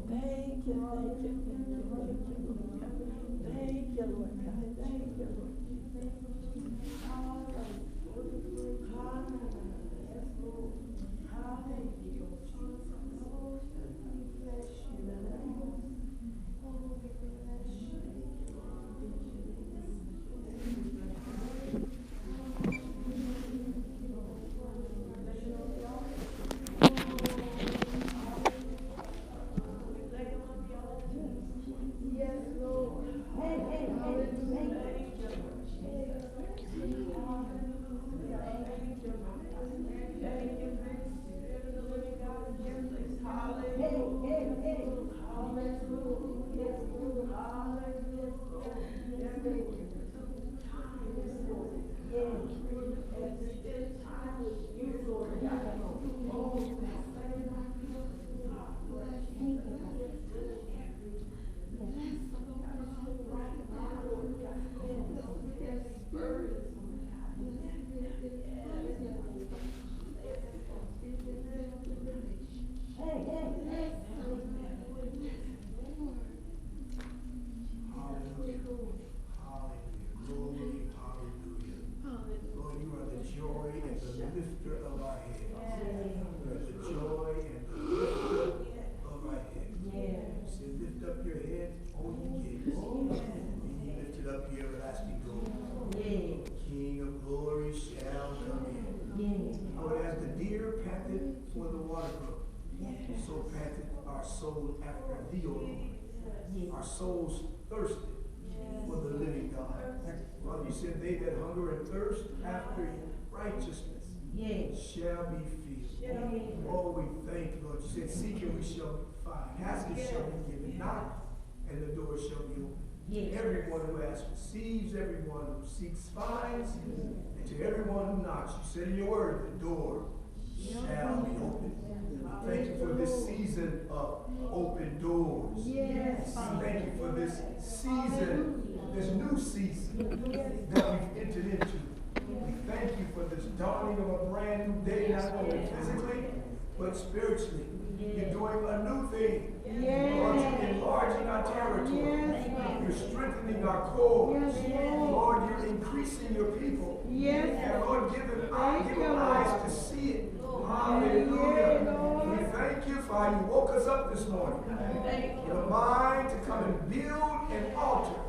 Thank you, Lord God. Thank you, Lord God. Thank you, Lord. For the water brook, so panted our soul after thee, O Lord. Our souls thirsted for the living God. Father, you said they that hunger and thirst after righteousness shall be filled. Oh, we thank you, Lord. You said, seek and we shall find. Ask and shall be given. Knock and the door shall be opened. Everyone who asks receives, everyone who seeks finds, and to everyone who knocks, you said in your word, the door shall be open. Thank you for this season of open doors. Yes. Thank you for this season, this new season that we've entered into. We thank you for this dawning of a brand new day, not only physically, but spiritually. You're doing a new thing. Lord, you're enlarging our territory. You're strengthening our cause. Lord, you're increasing your people. And Lord, give them eyes to see it. Hallelujah. We thank you for how you woke us up this morning with a mind to come and build an altar.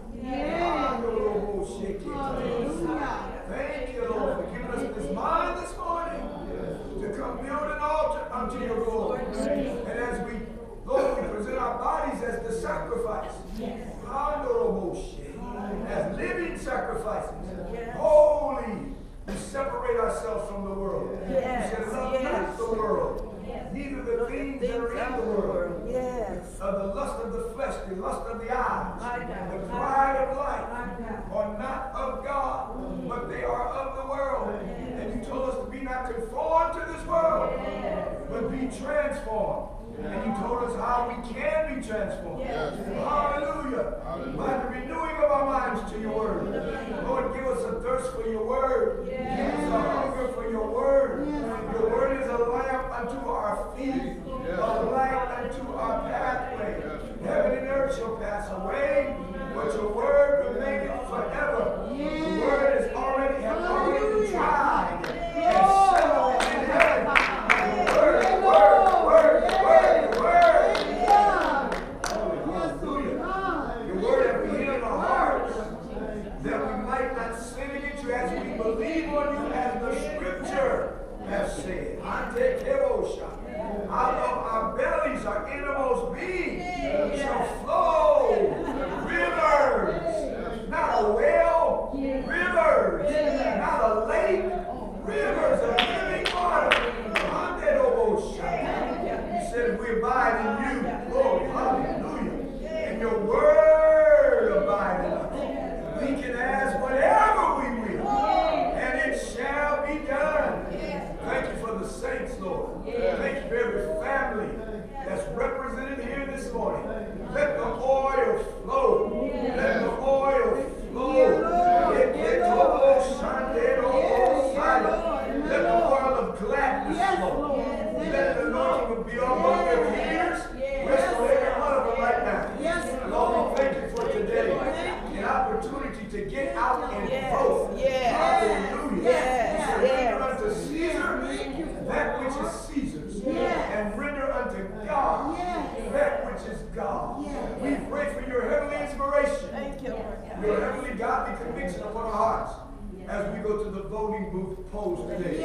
Thank you, Lord, for giving us this mind this morning to come build an altar unto your glory. And as we, Lord, we present our bodies as the sacrifice. As living sacrifices. Holy. We separate ourselves from the world. You said, love not the world, neither the things that are in the world. The lust of the flesh, the lust of the eyes, the pride of life are not of God, but they are of the world. And you told us to be not conformed to this world, but be transformed. And you told us how we can be transformed. Hallelujah. By the renewing of our minds to your word. Lord, give us a thirst for your word. Give us a hunger for your word. Your word is a lamp unto our feet, a light unto our pathway. Heaven and earth shall pass away, but your word remaineth forever. The word has already been tried and settled in heaven. Believe on you as the scripture has said. Out of our bellies, our innermost being, shall flow rivers opportunity to get out and Yes, vote. yes, Hallelujah. yes, He said, yes. render unto Caesar that which is Caesar's, and render unto God that which is God. We pray for your heavenly inspiration, Thank you, Lord God. your heavenly godly conviction upon our hearts as we go to the voting booth polls today.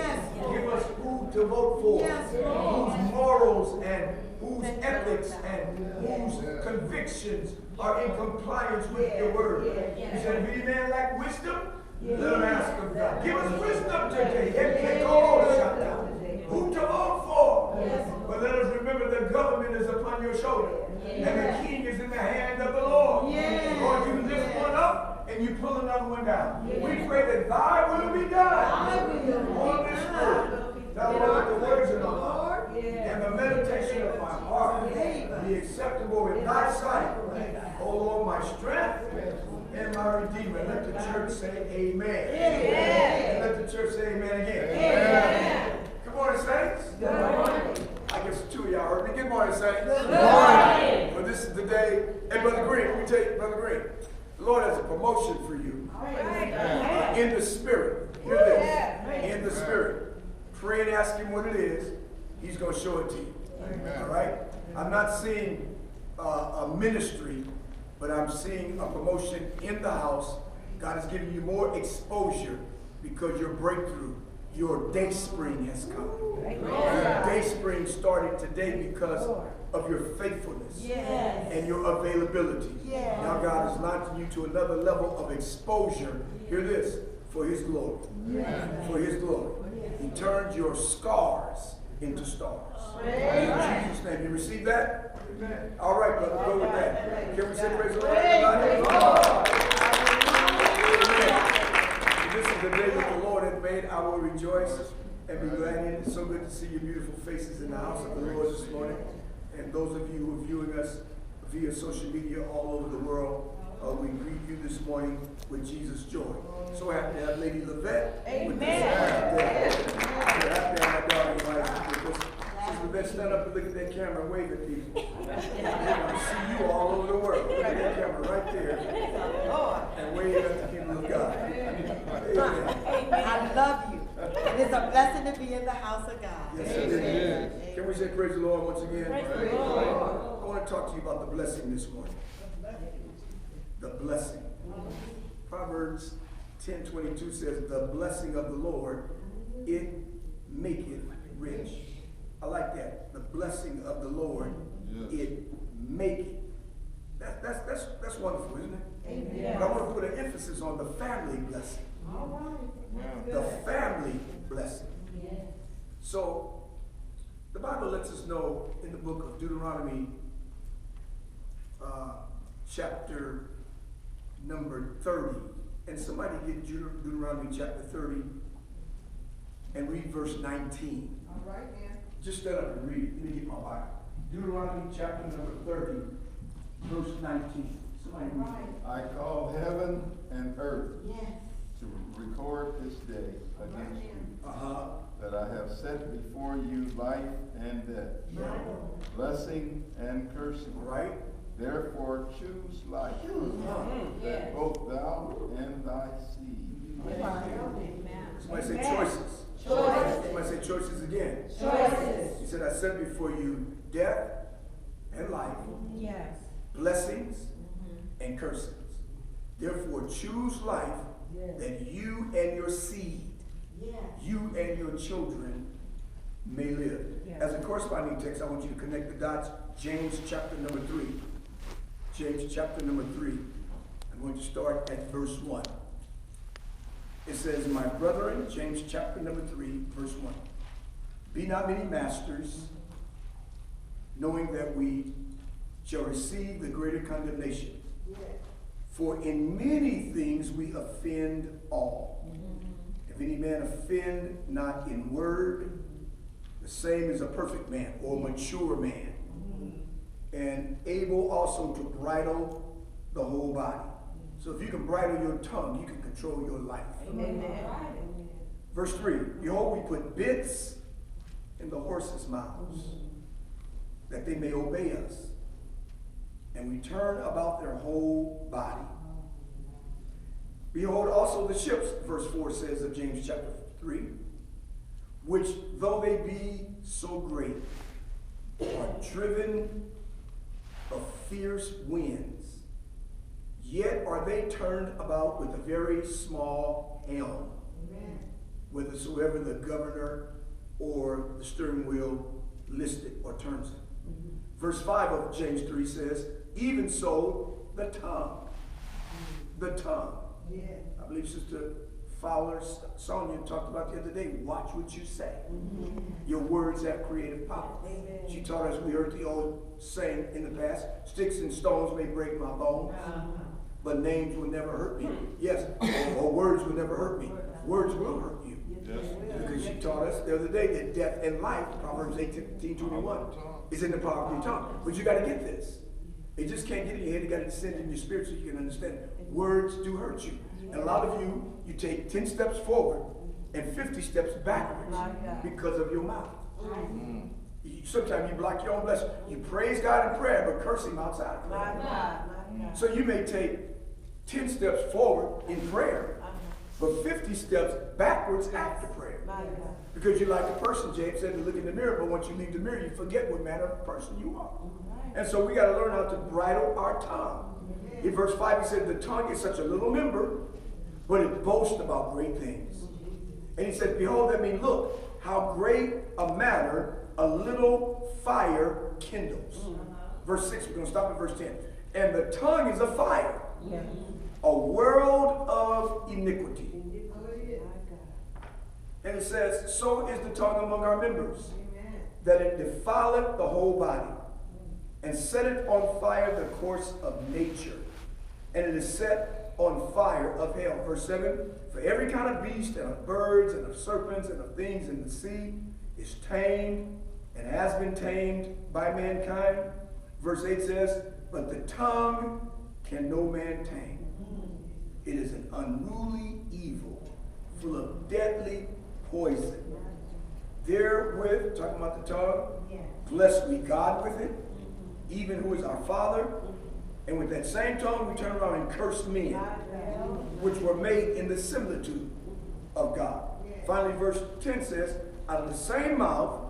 Give us who to vote for, whose morals and whose ethics and whose convictions are in compliance with your word. You said, if any man lack wisdom, let him ask of God. Give us wisdom today. Who to vote for. But let us remember the government is upon your shoulder. And the king is in the hand of the Lord. Lord, you lift one up and you pull another one down. We pray that thy will be done on this earth. Now, Lord, let the words of my mouth and the meditation of my heart be acceptable in thy sight. O Lord, my strength and my Redeemer. Let the church say amen. And let the church say amen again. Amen. Good morning, saints. Good morning. I guess two of y'all heard me. Good morning, saints. Good morning. Well, this is the day. Hey, Brother Green, let me tell you, Brother Green, the Lord has a promotion for you in the spirit. Hear this. In the spirit. Pray and ask him what it is. He's going to show it to you. All right? I'm not seeing a ministry, but I'm seeing a promotion in the house. God is giving you more exposure because your breakthrough, your day spring has come. Your day spring started today because of your faithfulness and your availability. Now God is launching you to another level of exposure. Hear this, for his glory. For his glory. He turns your scars into stars. In Jesus' name. You receive that? Amen. All right, brother, go with that. Can we say praise the Lord? Amen. This is the day that the Lord has made. I will rejoice and be glad in it. It's so good to see your beautiful faces in the house of the Lord this morning. And those of you who are viewing us via social media all over the world, we greet you this morning with Jesus' joy. So happy to have Lady Levette. Amen. Happy to have my daughter with us. Sister Levette, stand up and look at that camera and wave at people. I want to see you all over the world. Look at that camera right there and wave at the people of God. Amen. I love you. And it's a blessing to be in the house of God. Yes, it is. Can we say praise the Lord once again? Praise the Lord. I want to talk to you about the blessing this morning. The blessing. Proverbs 10:22 says, the blessing of the Lord, it maketh rich. I like that. The blessing of the Lord, it maketh. That's wonderful, isn't it? Amen. But I want to put an emphasis on the family blessing. All right. The family blessing. Yes. So, the Bible lets us know in the book of Deuteronomy, chapter number 30. And somebody get Deuteronomy chapter 30 and read verse 19. All right, man. Just stand up and read it. Let me get my Bible. Deuteronomy chapter number 30, verse 19. Somebody read it. I call heaven and earth to record this day against you, that I have set before you life and death, blessing and cursing. Right. Therefore choose life, that both thou and thy seed. Somebody say choices. Somebody say choices again. He said, I set before you death and life, blessings and cursings. Therefore choose life, that you and your seed, you and your children may live. As a corresponding text, I want you to connect the dots. James chapter number 3. James chapter number 3. I'm going to start at verse 1. It says, my brethren, James chapter number 3, verse 1. Be not many masters, knowing that we shall receive the greater condemnation. For in many things we offend all. If any man offend not in word, the same is a perfect man or mature man, and able also to bridle the whole body. So if you can bridle your tongue, you can control your life. Amen. Verse 3, behold, we put bits in the horses' mouths, that they may obey us, and we turn about their whole body. Behold also the ships, verse 4 says of James chapter 3, which though they be so great, are driven of fierce winds, yet are they turned about with a very small helm, whithersoever the governor or the steering wheel listeth or turns it. Verse 5 of James 3 says, even so the tongue. The tongue. I believe Sister Fowler, Sonia talked about the other day, watch what you say. Your words have creative power. She taught us, we heard the old saying in the past, sticks and stones may break my bones, but names will never hurt me. Yes, or words will never hurt me. Words will hurt you. Because she taught us the other day that death and life, Proverbs 18:21, is in the power of your tongue. But you got to get this. It just can't get in your head. You got to descend in your spirit so you can understand it. Words do hurt you. And a lot of you take 10 steps forward and 50 steps backwards because of your mouth. Sometimes you block your own blessing. You praise God in prayer, but curse him outside of prayer. So you may take 10 steps forward in prayer, but 50 steps backwards after prayer. Because you're like a person, James said, to look in the mirror, but once you leave the mirror, you forget what manner of person you are. And so we got to learn how to bridle our tongue. In verse 5, he said, the tongue is such a little member, but it boasts about great things. And he said, behold, that means, look, how great a matter a little fire kindles. Verse 6, we're going to stop at verse 10. And the tongue is a fire, a world of iniquity. And it says, so is the tongue among our members, that it defileth the whole body, and setteth on fire the course of nature, and it is set on fire of hell. Verse 7, for every kind of beast, and of birds, and of serpents, and of things in the sea, is tamed, and has been tamed by mankind. Verse 8 says, but the tongue can no man tame. It is an unruly evil, full of deadly poison. Therewith, talking about the tongue, bless we God with it, even who is our Father. And with that same tongue, we turn around and curse men, which were made in the similitude of God. Finally, verse 10 says, out of the same mouth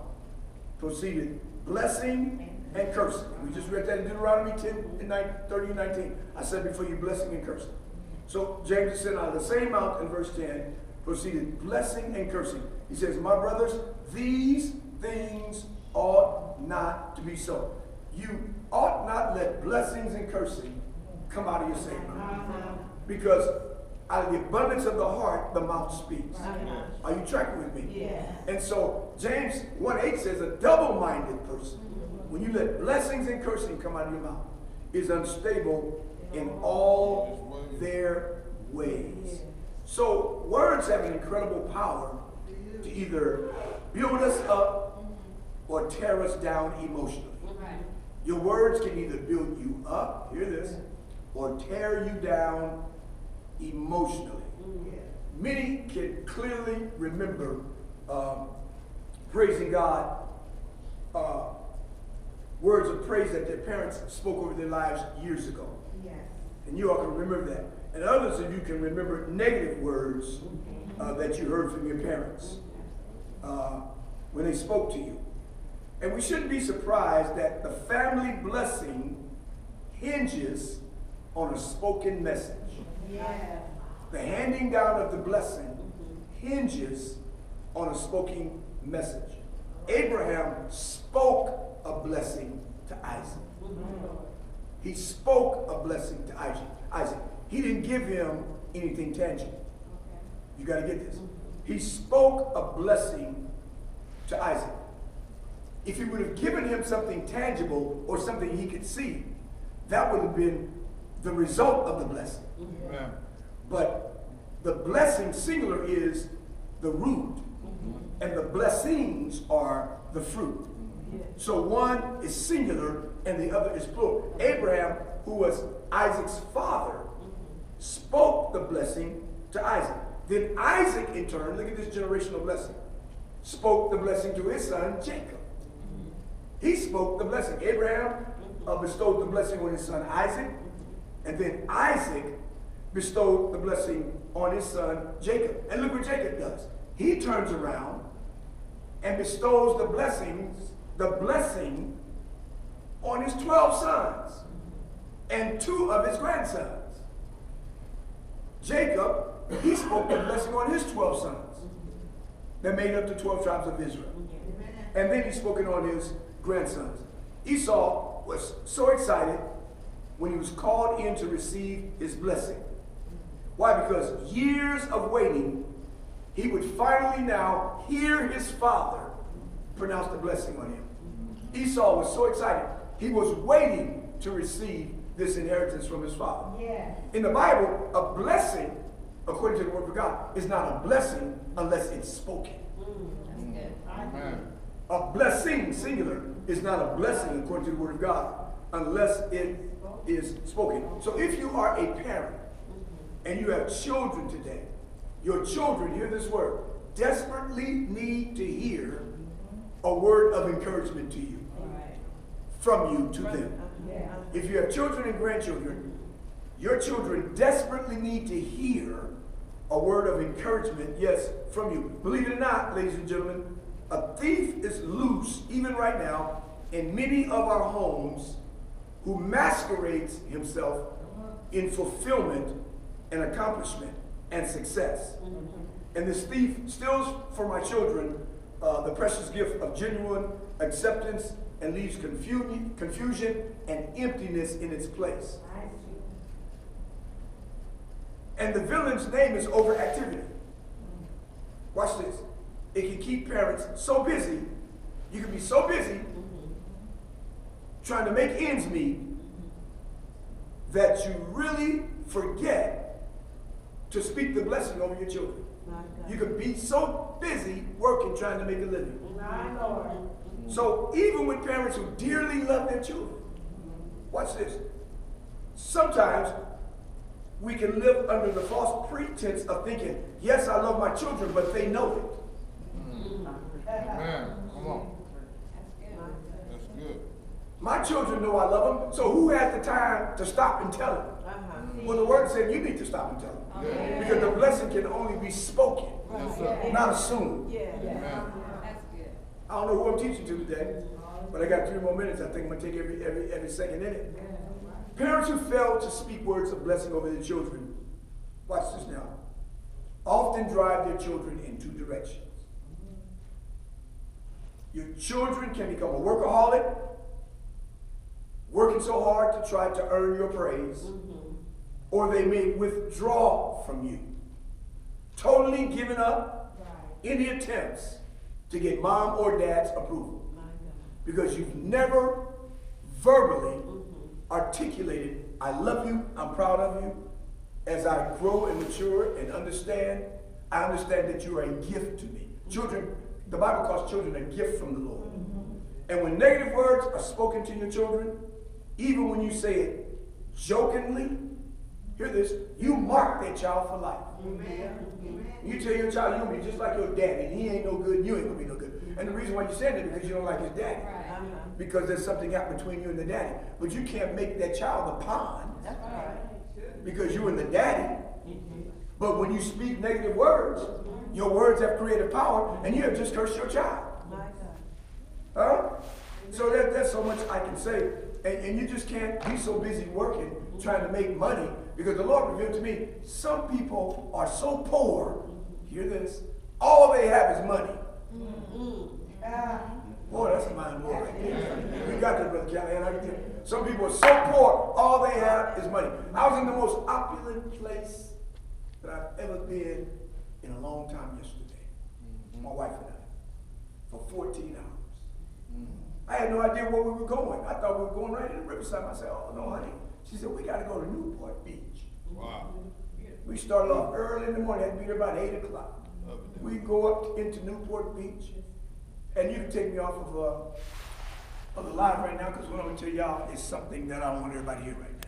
proceeded blessing and cursing. We just read that in Deuteronomy 10 and 30 and 19. I said before you, blessing and cursing. So James said, out of the same mouth in verse 10 proceeded blessing and cursing. He says, my brothers, these things ought not to be so. You ought not let blessings and cursing come out of your same mouth. Because out of the abundance of the heart, the mouth speaks. Are you tracking with me? Yeah. And so James 1:8 says a double-minded person, when you let blessings and cursing come out of your mouth, is unstable in all their ways. So words have an incredible power to either build us up or tear us down emotionally. Your words can either build you up, hear this, or tear you down emotionally. Many can clearly remember praising God, words of praise that their parents spoke over their lives years ago. And you all can remember that. And others of you can remember negative words that you heard from your parents when they spoke to you. And we shouldn't be surprised that the family blessing hinges on a spoken message. The handing down of the blessing hinges on a spoken message. Abraham spoke a blessing to Isaac. He spoke a blessing to Isaac. He didn't give him anything tangible. You got to get this. He spoke a blessing to Isaac. If he would have given him something tangible or something he could see, that would have been the result of the blessing. Yeah. But the blessing singular is the root, and the blessings are the fruit. So one is singular and the other is plural. Abraham, who was Isaac's father, spoke the blessing to Isaac. Then Isaac, in turn, look at this generational blessing, spoke the blessing to his son, Jacob. He spoke the blessing. Abraham bestowed the blessing on his son Isaac, and then Isaac bestowed the blessing on his son Jacob. And look what Jacob does. He turns around and bestows the blessing on his 12 sons and 2 of his grandsons. Jacob, he spoke the blessing on his 12 sons that made up the 12 tribes of Israel. And then he spoke it on his grandsons. Esau was so excited when he was called in to receive his blessing. Why? Because years of waiting, he would finally now hear his father pronounce the blessing on him. Esau was so excited. He was waiting to receive this inheritance from his father. Yeah. In the Bible, a blessing, according to the word of God, is not a blessing unless it's spoken. Amen. A blessing, singular, is not a blessing according to the word of God unless it is spoken. So if you are a parent and you have children today, your children, hear this word, desperately need to hear a word of encouragement to you, from you to them. If you have children and grandchildren, your children desperately need to hear a word of encouragement, yes, from you. Believe it or not, ladies and gentlemen, a thief is loose, even right now, in many of our homes, who masquerades himself in fulfillment and accomplishment and success. And this thief steals from my children the precious gift of genuine acceptance and leaves confusion and emptiness in its place. And the villain's name is overactivity. Watch this. It can keep parents so busy. You can be so busy trying to make ends meet that you really forget to speak the blessing over your children. You could be so busy working, trying to make a living. So even with parents who dearly love their children, watch this. Sometimes we can live under the false pretense of thinking, yes, I love my children, but they know it. Amen. Come on. That's good. My children know I love them, so who has the time to stop and tell them? Well, the word said you need to stop and tell them. Yeah. Because the blessing can only be spoken, Yes, sir. not assumed. Amen. I don't know who I'm teaching to today, but I got 3 more minutes. I think I'm going to take every second in it. Parents who fail to speak words of blessing over their children, watch this now, often drive their children in 2 directions. Your children can become a workaholic, working so hard to try to earn your praise, or they may withdraw from you, totally giving up any attempts to get mom or dad's approval, because you've never verbally articulated, I love you, I'm proud of you. As I grow and mature and understand, I understand that you are a gift to me. Children, the Bible calls children a gift from the Lord. And when negative words are spoken to your children, even when you say it jokingly, hear this, you mark that child for life. You tell your child, you're going to be just like your daddy, and he ain't no good, and you ain't going to be no good. And the reason why you say that is because you don't like his daddy. Because there's something happened between you and the daddy. But you can't make that child a pawn because you and the daddy. But when you speak negative words, your words have creative power, and you have just cursed your child. Huh? So that's so much I can say. And you just can't be so busy working, trying to make money, because the Lord revealed to me, some people are so poor, hear this, all they have is money. Boy, that's a mind blow right there. You got that, Brother Callahan. I can tell you. Some people are so poor, all they have is money. I was in the most opulent place that I've ever been in a long time yesterday. My wife and I, for 14 hours. I had no idea where we were going. I thought we were going right in the riverside. I said, oh, no, honey. She said, we got to go to Newport Beach. Wow. We started off early in the morning. Had to be there about 8 o'clock. We go up into Newport Beach. And you can take me off of the live right now, because what I'm going to tell y'all is something that I don't want everybody to hear right now.